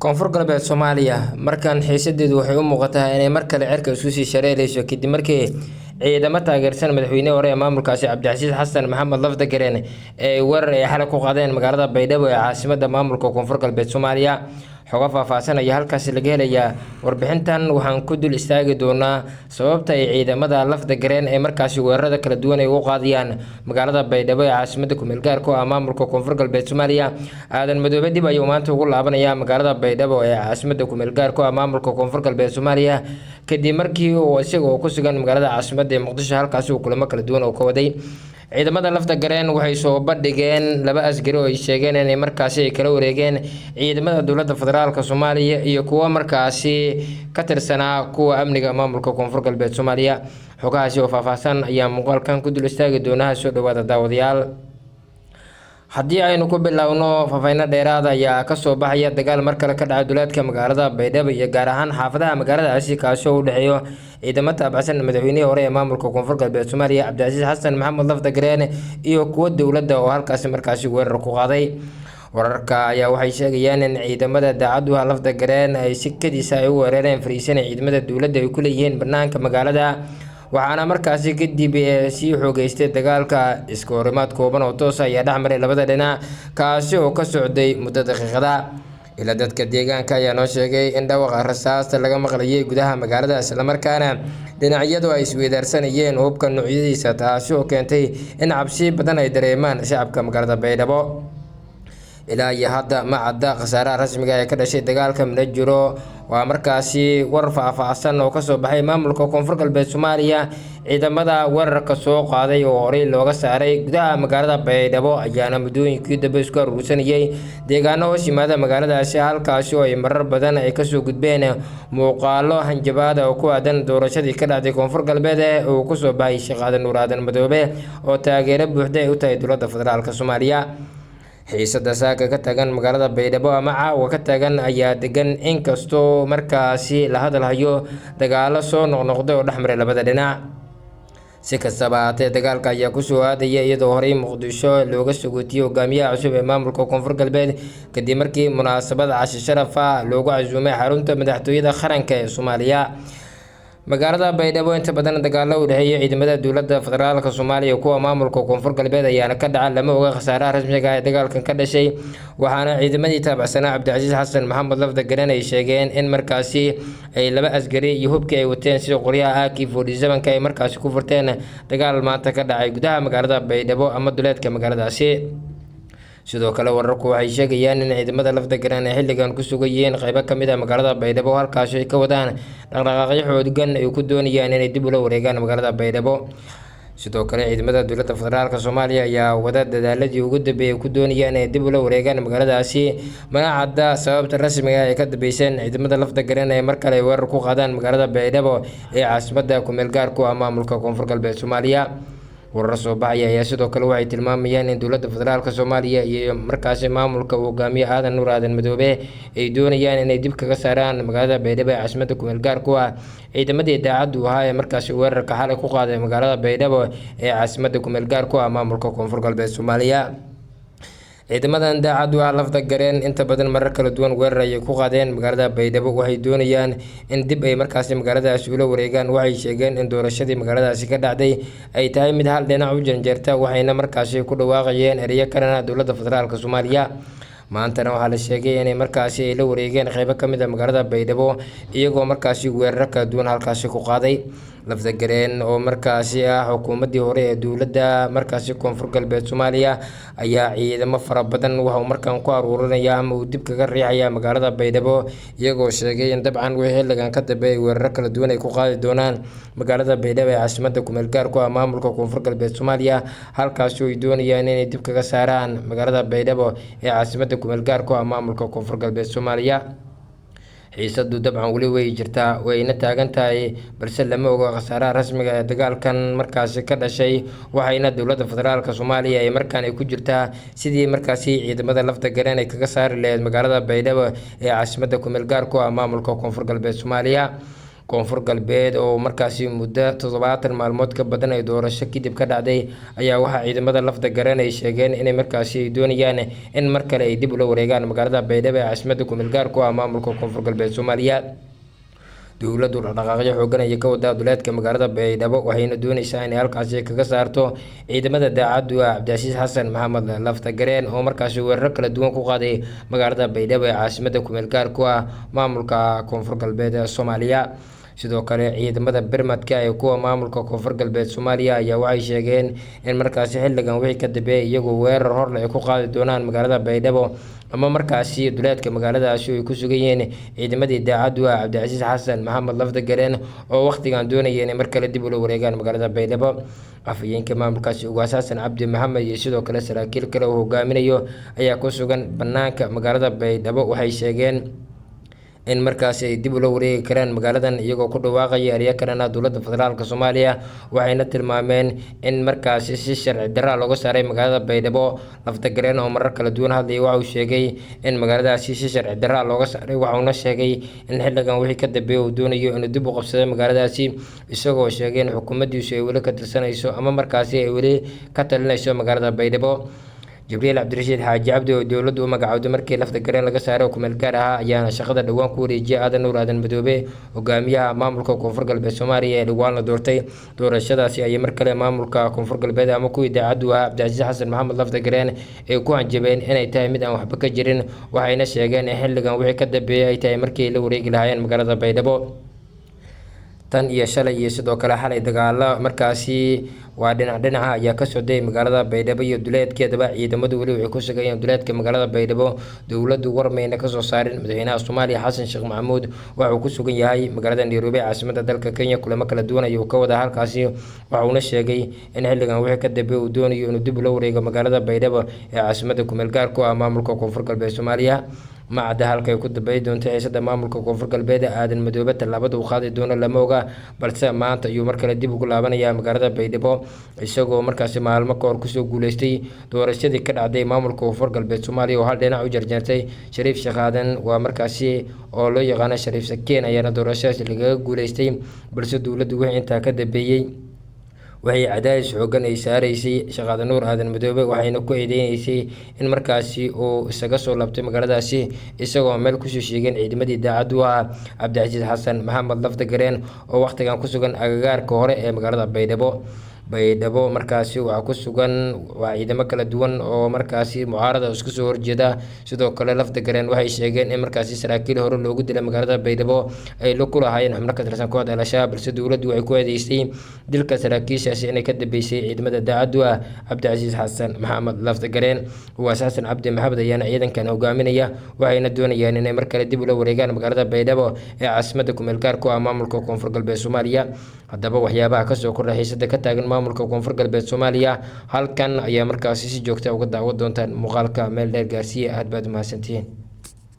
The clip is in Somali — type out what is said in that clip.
koonfur galbeed Soomaaliya markan xiisadeedu waxay u muuqataa inay mar kale cirka isu sii shareerayso kadib markii ciidamo taageersan madaxweyne hore ee maamulkaasi Cabdicasiis Xasan Maxamed Lafdagareen ay weerar ay xalay ku qaadeen magaalada Baydhabo ee caasimadda maamulka koonfur galbeed Soomaaliya xogo faahfaahsan ayaa halkaas laga helayaa warbixintan waxaan ku dul istaagi doonaa sababta ay ciidamada Lafdagareen ee markaasi weerarada kala duwan ay u qaadiyaan magaalada Baydhabo ee caasimadda ku meel gaarka ah maamulka koonfur galbeed Soomaaliya aadan madoobe dib ayuu maanta ugu laabanaya magaalada Baydhabo ee caasimadda ku meel gaarka ah maamulka koonfur galbeed Soomaaliya kadib markii uu isaga ku sugan magaalada caasimadda ee Muqdisho halkaas uu kulamo kala duwan oo ka waday ciidamada Lafdagareen waxay soo bandhigeen laba askari oo ay sheegeen inay markaasi ay kala wareegeen ciidamada dowladda federaalka Soomaaliya iyo kuwa markaasi ka tirsanaa kuwa amniga maamulka koonfur galbeed Soomaaliya xogahaasi oo faahfaahsan ayaa muuqaalkan ku dul istaagi doonaa soo dhawaada daawadayaal haddii aynu ku bilowno faahfaahin dheeraad ayaa ka soo baxaya dagaal mar kale ka dhacay duleedka magaalada Baydhabo iyo gaar ahaan xaafadaha magaaladaasi kaasoo u dhaxeeyo ciidamada taabacsan madaxweynihii hore ee maamulka koonfur galbeed Soomaaliya Cabdicasiis Xasan Maxamed Lafdagareen iyo kuwa dowladda oo halkaasi markaasi weerar ku qaaday wararka ayaa waxay sheegayaan in ciidamada daacadda Lafdagareen ay si kadis ah u weerareen fariisan ciidamada dowladda ay ku leeyihiin banaanka magaalada waxaana markaasi kadib sii xoogeystay dagaalka iska horimaad kooban oo toos ah ayaa dhexmaray labada dhinac kaasi oo ka socday muddo daqiiqada ila dadka deegaanka ayaa noo sheegay in dhawaqa rasaasta laga maqlayay gudaha magaalada isla markaana dhinacyadu ay isweydaarsanayeen hubka noocyadiisa taasi oo keentay in cabsi badan ay dareemaan shacabka magaalada Baydhabo ilaa iyo hadda ma cadda khasaaraha rasmiga ah ee ka dhashay dagaalka mana jiro waa markaasi war faahfaahsan oo ka soo baxay maamulka koonfur galbeed Soomaaliya ciidamada weerarka soo qaaday oo horey looga saaray gudaha magaalada Baydhabo ayaana muddooyinkii dambe isku aruursanayay deegaano hoos yimaada magaaladaasi halkaasi oo ay marar badan ay kasoo gudbeen muuqaalo hanjabaad oo ku aadan doorashadii ka dhacday koonfur galbeed oo ku soo baxay Sheekh Aadan Nuur Aadan Madoobe oo taageero buuxda ay u tahay dowladda federaalka Soomaaliya xiisada saaga ka tagan magaalada Baydhabo ama caawa ka tagan ayaa degan inkastoo markaasi la hadalhayo dagaalo soo noqnoqday oo dhexmaray labada dhinac si kastaba haatee dagaalka ayaa ku soo aadaya iyadoo horey Muqdisho looga sugootiyay hogaamiyaha cusub ee maamulka koonfur galbeed kadib markii munaasabad casho sharaf ah loogu casuumay xarunta madaxtooyada qaranka ee Soomaaliya magaalada Baydhabo inta badan dagaalo u dhaxeeya ciidamada dowladda federaalka Soomaaliya kuwa maamulka koonfur galbeed ayaana ka dhacay lama oga khasaaraha rasmiga ah ee dagaalkan ka dhashay waxaana ciidamadii taabacsanaa Cabdicasiis Xasan Maxamed Lafdagareen ay sheegeen in markaasi ay laba askari iyo hubkii ay wateen sida qoryaha AK47 ay markaasi ku furteen dagaal maanta ka dhacay gudaha magaalada Baydhabo ama duleedka magaaladaasi sidoo kale wararku waxay sheegayaan in ciidamada Lafdagareen ay xilligan ku sugayeen qaybo kamid ah magaalada Baydhabo halkaas ay ka wadaan dhaqdhaqaaqyo xooggan ay ku doonayaan inay dib ula wareegaan magaalada Baydhabo sidoo kale ciidamada dowladda federaalka Soomaaliya ayaa wada dadaaladii ugu dambeeyay ku doonayaan inay dib ula wareegaan magaaladaasi mana cadda sababta rasmiga ah ee ka dambeysay ciidamada Lafdagareen ay mar kale weerar ku qaadaan magaalada Baydhabo ee caasimadda ku meel gaarka ah maamulka koonfur galbeed Soomaaliya warar soo baxaya ayaa sidoo kale waxay tilmaamayaan in dowladda federaalka Soomaaliya iyo markaasi maamulka hogaamiye Aadan Nuur Aadan Madoobe ay doonayaan inay dib kaga saaraan magaalada Baydhabo ee caasimadda ku meel gaarka ah ciidamadii daacaddu ahaa ee markaasi weerarka xalay ku qaaday magaalada Baydhabo ee caasimadda ku meel gaarka ah maamulka koonfur galbeed Soomaaliya ciidamadan daacaddu Lafdagareen inta badan marar kala duwan weerar ay ku qaadeen magaalada Baydhabo waxay doonayaan in dib ay markaasi magaaladaasi ula wareegaan waxay sheegeen in doorashadii magaaladaasi ka dhacday ay tahay mid hal dhinac u janjeerta waxayna markaasi ku dhawaaqayeen ereyo kalena dowladda federaalka Soomaaliya maantana waxaa la sheegay inay markaasi ay la wareegeen qaybo kamid ah magaalada Baydhabo iyagoo markaasi weerar kala duwan halkaasi ku qaaday Lafdagareen oo markaasi ah xukuumadii hore ee dowladda markaasi koonfur galbeed Soomaaliya ayaa ciidamo fara badan waxa uu markaan ku aruurinaya ama uu dib kaga riixaya magaalada Baydhabo iyagoo sheegay in dabcan wixii xilligan ka dambeeyay weerar kala duwan ay ku qaadi doonaan magaalada Baydhabo ee caasimadda ku meel gaarka ah maamulka koonfur galbeed Soomaaliya halkaas oo ay doonayaan inay dib kaga saaraan magaalada Baydhabo ee caasimadda ku meel gaarka ah maamulka koonfur galbeed Soomaaliya xiisadu dabcan wali way jirtaa wayna taagan tahay balse lama oga khasaaraha rasmiga ah ee dagaalkan markaasi ka dhashay waxayna dowladda federaalka Soomaaliya ay markaan ay ku jirtaa sidii markaasi ciidamada Lafdagareen ay kaga saari lahayd magaalada Baydhabo ee caasimadda ku meel gaarka ah maamulka koonfur galbeed Soomaaliya koonfur galbeed oo markaasi muddo 70 maalmood ka badan ay doorasho kadib ka dhacday ayaa waxaa ciidamada lafta garan ay sheegeen inay markaasi doonayaan in mar kale ay dib ula wareegaan magaalada baydhabo ee caasimadda ku-meel gaarka ah maamulka koonfur galbeed Soomaaliya. dowladdu dhaqdhaqaaqyo xoogan ay ka wadaa duleedka magaalada baydhabo waxayna doonaysaa inay halkaasi kaga saarto ciidamada daacaddu ah cabdicasiis xasan maxamed lafta gareen oo markaasi weerar kala duwan ku qaaday magaalada baydhabo ee caasimadda ku-meel gaarka ah maamulka koonfur galbeed ee Soomaaliya. sidoo kale ciidamada bermadka ee kuwa maamulka koonfur galbeed Soomaaliya ayaa waxay sheegeen in markaasi xilligan wixii ka dambeeyay iyagoo weerar hor leh ay ku qaadi doonaan magaalada baydhabo ama markaasi duleedka magaaladaasi ay ku sugan yihiin ciidamadii daacaddu ah cabdicasiis xasan maxamed lafta gareen oo waqtigan doonaya inay mar kale dib ula wareegaan magaalada baydhabo. afhayeenka maamulkaasi ugaas xasan cabdi maxamed iyo sidoo kale saraakiil kale oo hogaaminayo ayaa ku sugan banaanka magaalada baydhabo waxay sheegeen in markaasi ay dib ula wareegi karaan magaaladan iyagoo ku dhawaaqaya eryo kalena dowladda federaalka Soomaaliya waxayna tilmaameen in markaasi si sharci darro looga saaray magaalada baydhabo. lafta gareen oo marar kala duwan hadlay waxa uu sheegay in magaaladaasi si sharci darro looga saaray waxaana sheegay in xilligan wixii ka dambeeyay uu doonayo inuu dib u qabsado magaaladaasi isagoo sheegay in xukuumaddiisu ay weli ka tirsanayso ama markaasi ay weli ka talinayso magaalada baydhabo. jibriil cabdirashiid xaaji cabdi oo dowladdu u magacowday markii lafta gareen laga saaray ku-meel gaar ahaa ayaana shaqada dhowaan ku wareejiyay aadan nuur aadan madoobe hogaamiyaha maamulka koonfur galbeed Soomaaliya ee dhawaan la doortay. doorashadaasi ayay mar kale maamulka koonfur galbeed ama kuwii daacaddu ah cabdicasiis xasan maxamed lafta gareen ay ku hanjabeen inay tahay mid aan waxba ka jirin waxayna sheegeen in xilligan wixii ka dambeeyay ay tahay markii la wareegi lahaayeen magaalada baydhabo. tan iyo shalay iyo sidoo kale xalay dagaalo markaasi waa dhinaca ayaa ka socday magaalada baydhabo iyo duleedkeedaba ciidamadu weli waxay ku sugayeen duleedka magaalada baydhabo. dowladdu warmayna kasoo saarin madaxweynaha Soomaaliya xasan sheekh maxamuud waxa uu ku sugan yahay magaalada Nairobi caasimadda dalka Kenya kulamo kala duwan ayuu ka wadaa halkaasi waxauna sheegay in xilligan wixii ka dambeeyay uu doonayo inuu dib ula wareego magaalada baydhabo ee caasimadda ku-meel gaarka ah maamulka koonfur galbeed Soomaaliya. ma cadda halka ay ku dambeey doonto xiisada maamulka koonfur galbeed aadan madoobe tallaabada uu qaadi doono lama oga balse maanta ayuu mar kale dib ugu laabanayaa magaalada baydhabo isagoo markaasi maalmo ka hor kusoo guuleystay doorashadii ka dhacday maamulka koonfur galbeed Soomaaliya oo hal dhinac u jarjartay Shariif Sheekh Aadan waa markaasi oo loo yaqaan Shariif Sakeen ayaana doorashadaasi lagaga guuleystay balse dowladdu wixii intaa ka dambeeyay waxay cadaadis xoogan ay saaraysay Sheekh Aadan Nuur Aadan Madoobe waxayna ku eedeynaysay in markaasi uu isaga soo laabtay magaaladaasi isagoo meel ku soo sheegeen ciidamadii daacaddu ah cabdicasiis xasan maxamed lafta gareen oo waqtigan ku sugan agagaarka hore ee magaalada baydhabo markaasi waxaa ku sugan waa ciidamo kala duwan oo markaasi mucaarada isku soo horjeeda. sidoo kale lafta gareen waxay sheegeen in markaasi saraakiil hore loogu dilay magaalada baydhabo ay la kulahaayeen xubno ka tirsan kooxda al-shabaab balse dowladdu waxay ku eedeysay dilka saraakiishaasi inay ka dambeysay ciidamada daacaddu ah cabdicasiis xasan maxamed lafta gareen. ugaas xasan cabdi maxamed ayaana ciidankan hogaaminaya waxayna doonayaan inay mar kale dib ula wareegaan magaalada baydhabo ee caasimadda ku-meel gaarka ah maamulka koonfur galbeed Soomaaliya. haddaba waxyaabaha kasoo kordhay xiisada ka taagan maamulka koonfur galbeed Soomaaliya halkan ayaa markaasi si joogta uga daawan doontaan muuqaalka meel dheer gaarsiiya aad baad u mahadsantihiin.